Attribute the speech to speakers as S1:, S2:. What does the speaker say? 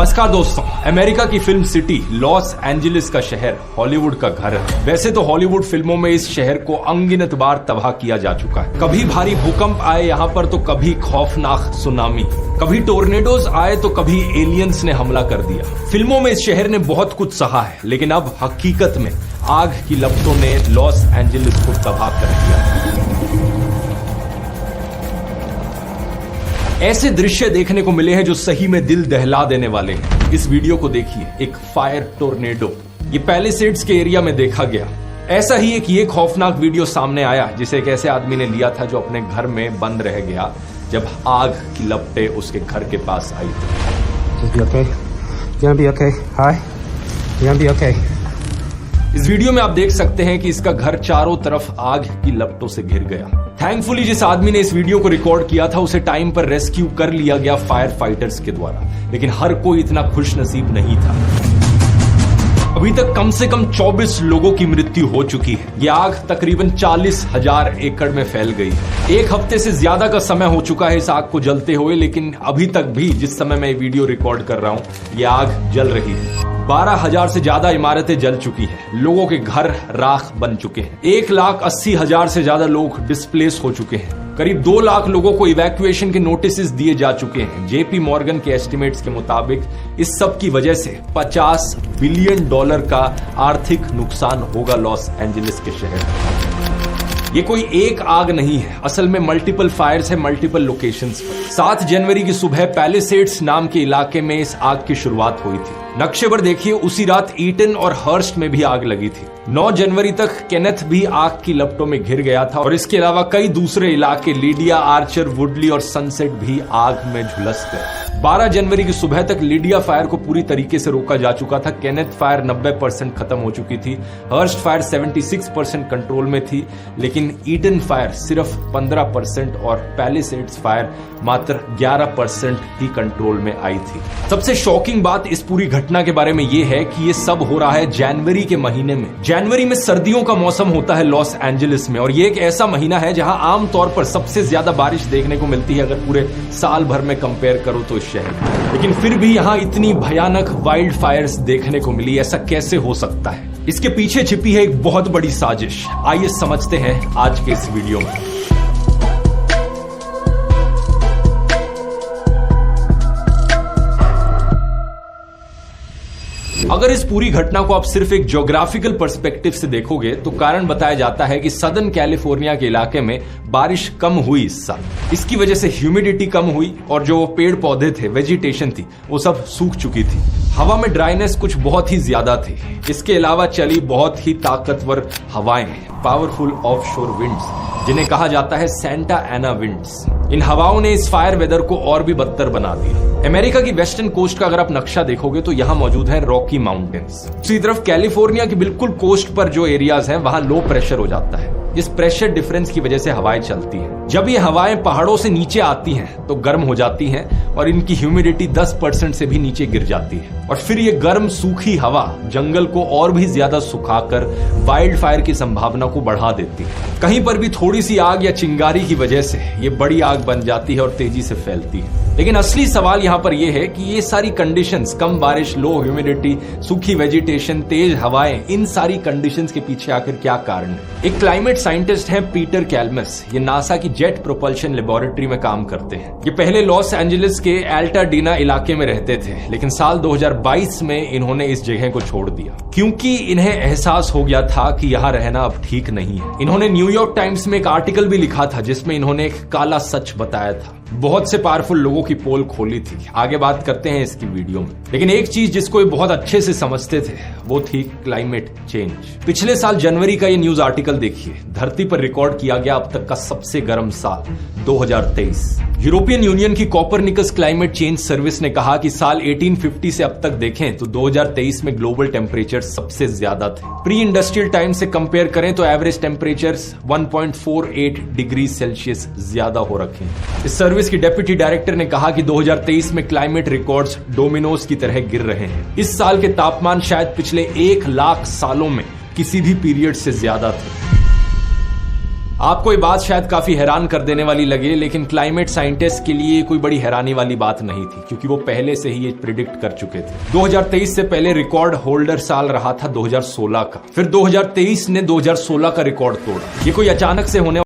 S1: नमस्कार दोस्तों, अमेरिका की फिल्म सिटी लॉस एंजलिस का शहर हॉलीवुड का घर है। वैसे तो हॉलीवुड फिल्मों में इस शहर को अनगिनत बार तबाह किया जा चुका है। कभी भारी भूकंप आए यहाँ पर तो कभी खौफनाक सुनामी, कभी टोर्नेडोज आए तो कभी एलियंस ने हमला कर दिया। फिल्मों में इस शहर ने बहुत कुछ सहा है, लेकिन अब हकीकत में आग की लपटों ने लॉस एंजलिस को तबाह कर दिया। ऐसे दृश्य देखने को मिले हैं जो सही में दिल दहला देने वाले हैं। इस वीडियो को देखिए, एक फायर टोर्नेडो ये पैलिसेड्स के एरिया में देखा गया। ऐसा ही एक ये खौफनाक वीडियो सामने आया जिसे एक ऐसे आदमी ने लिया था जो अपने घर में बंद रह गया जब आग की लपटें उसके घर के पास आई थी। इस वीडियो में आप देख सकते हैं कि इसका घर चारों तरफ आग की लपटों से घिर गया। थैंकफुली जिस आदमी ने इस वीडियो को रिकॉर्ड किया था उसे टाइम पर रेस्क्यू कर लिया गया फायर फाइटर्स के द्वारा, लेकिन हर कोई इतना खुश नसीब नहीं था। अभी तक कम से कम 24 लोगों की मृत्यु हो चुकी है। यह आग तकरीबन 40,000 एकड़ में फैल गई है। एक हफ्ते से ज्यादा का समय हो चुका है इस आग को जलते हुए, लेकिन अभी तक भी जिस समय मैं वीडियो रिकॉर्ड कर रहा हूं यह आग जल रही है। 12,000 से ज्यादा इमारतें जल चुकी हैं। लोगों के घर राख बन चुके हैं। 1,80,000 से ज्यादा लोग डिस्प्लेस हो चुके हैं। करीब 2 लाख लोगों को इवैक्यूएशन के नोटिस दिए जा चुके हैं। जेपी मॉर्गन के एस्टिमेट्स के मुताबिक इस सब की वजह से $50 बिलियन का आर्थिक नुकसान होगा लॉस एंजलिस के शहर में। ये कोई एक आग नहीं है, असल में मल्टीपल फायर्स है मल्टीपल लोकेशंस पर। 7 जनवरी की सुबह पैलिसेड्स नाम के इलाके में इस आग की शुरुआत हुई थी। नक्शे पर देखिए, उसी रात ईटन और हर्स्ट में भी आग लगी थी। 9 जनवरी तक केनेथ भी आग की लपटों में घिर गया था और इसके अलावा कई दूसरे इलाके लीडिया, आर्चर, वुडली और सनसेट भी आग में झुलस गए। 12 जनवरी की सुबह तक लीडिया फायर को पूरी तरीके से रोका जा चुका था। केनेथ फायर 90% खत्म हो चुकी थी। हर्स्ट फायर 76% कंट्रोल में थी, लेकिन ईटन फायर सिर्फ 15% और पैलिसेड्स फायर मात्र 11% ही कंट्रोल में आई थी। सबसे शॉकिंग बात इस पूरी घटना के बारे में यह है कि ये सब हो रहा है जनवरी के महीने में। जनवरी में सर्दियों का मौसम होता है लॉस एंजलिस में, और ये एक ऐसा महीना है जहां आमतौर पर सबसे ज्यादा बारिश देखने को मिलती है अगर पूरे साल भर में कंपेयर करो तो इस शहर में। लेकिन फिर भी यहां इतनी भयानक वाइल्ड फायर्स देखने को मिली। ऐसा कैसे हो सकता है? इसके पीछे छिपी है एक बहुत बड़ी साजिश। आइए समझते हैं आज के इस वीडियो में। अगर इस पूरी घटना को आप सिर्फ एक ज्योग्राफिकल पर्सपेक्टिव से देखोगे तो कारण बताया जाता है कि सदर्न कैलिफोर्निया के इलाके में बारिश कम हुई इस साल। इसकी वजह से ह्यूमिडिटी कम हुई और जो पेड़ पौधे थे, वेजिटेशन थी, वो सब सूख चुकी थी। हवा में ड्राइनेस कुछ बहुत ही ज्यादा थी। इसके अलावा चली बहुत ही ताकतवर हवाएं, पावरफुल ऑफशोर विंड्स, जिन्हें कहा जाता है सेंटा एना विंड्स। इन हवाओं ने इस फायर वेदर को और भी बदतर बना दिया। अमेरिका की वेस्टर्न कोस्ट का अगर आप नक्शा देखोगे तो यहाँ मौजूद है रॉकी माउंटेन्स। दूसरी तरफ कैलिफोर्निया की बिल्कुल कोस्ट पर जो एरियाज हैं वहां लो प्रेशर हो जाता है। इस प्रेशर डिफरेंस की वजह से हवाएं चलती हैं। जब ये हवाएं पहाड़ों से नीचे आती हैं तो गर्म हो जाती हैं और इनकी ह्यूमिडिटी 10% से भी नीचे गिर जाती है, और फिर ये गर्म सूखी हवा जंगल को और भी ज्यादा सुखाकर वाइल्ड फायर की संभावना को बढ़ा देती है। कहीं पर भी थोड़ी सी आग या चिंगारी की वजह से ये बड़ी आग बन जाती है और तेजी से फैलती है। लेकिन असली सवाल यहाँ पर यह है कि ये सारी कंडीशंस, कम बारिश, लो ह्यूमिडिटी, सूखी वेजिटेशन, तेज हवाएं, इन सारी कंडीशंस के पीछे आखिर क्या कारण है? एक क्लाइमेट साइंटिस्ट हैं पीटर कैलमस। ये नासा की जेट प्रोपल्शन लेबोरेटरी में काम करते हैं। ये पहले लॉस एंजलिस के एल्टाडीना इलाके में रहते थे, लेकिन साल 2022 में इन्होंने इस जगह को छोड़ दिया क्योंकि इन्हें एहसास हो गया था कि यहाँ रहना अब ठीक नहीं है। इन्होंने न्यूयॉर्क टाइम्स में एक आर्टिकल भी लिखा था जिसमें इन्होंने एक काला सच बताया था। बहुत से पावरफुल लोगों की पोल खोली थी। आगे बात करते हैं इसकी वीडियो में, लेकिन एक चीज जिसको ये बहुत अच्छे से समझते थे वो थी क्लाइमेट चेंज। पिछले साल जनवरी का ये न्यूज आर्टिकल देखिए। धरती पर रिकॉर्ड किया गया अब तक का सबसे गर्म साल 2023। यूरोपियन यूनियन की कॉपरनिकस क्लाइमेट चेंज सर्विस ने कहा कि साल 1850 से अब तक देखें तो 2023 में ग्लोबल टेम्परेचर सबसे ज्यादा थे। प्री इंडस्ट्रियल टाइम से कंपेयर करें तो एवरेज टेम्परेचर्स 1.48 डिग्री सेल्सियस ज्यादा हो रखे हैं। इस सर्विस की डेप्यूटी डायरेक्टर ने कहा कि 2023 में क्लाइमेट रिकॉर्ड्स डोमिनोज की तरह गिर रहे हैं। इस साल के तापमान शायद पिछले 1 लाख सालों में किसी भी पीरियड से ज्यादा थे। आपको ये बात शायद काफी हैरान कर देने वाली लगे, लेकिन क्लाइमेट साइंटिस्ट के लिए कोई बड़ी हैरानी वाली बात नहीं थी, क्योंकि वो पहले से ही ये प्रिडिक्ट कर चुके थे। 2023 से पहले रिकॉर्ड होल्डर साल रहा था 2016 का, फिर 2023 ने 2016 का रिकॉर्ड तोड़ा। ये कोई अचानक से होने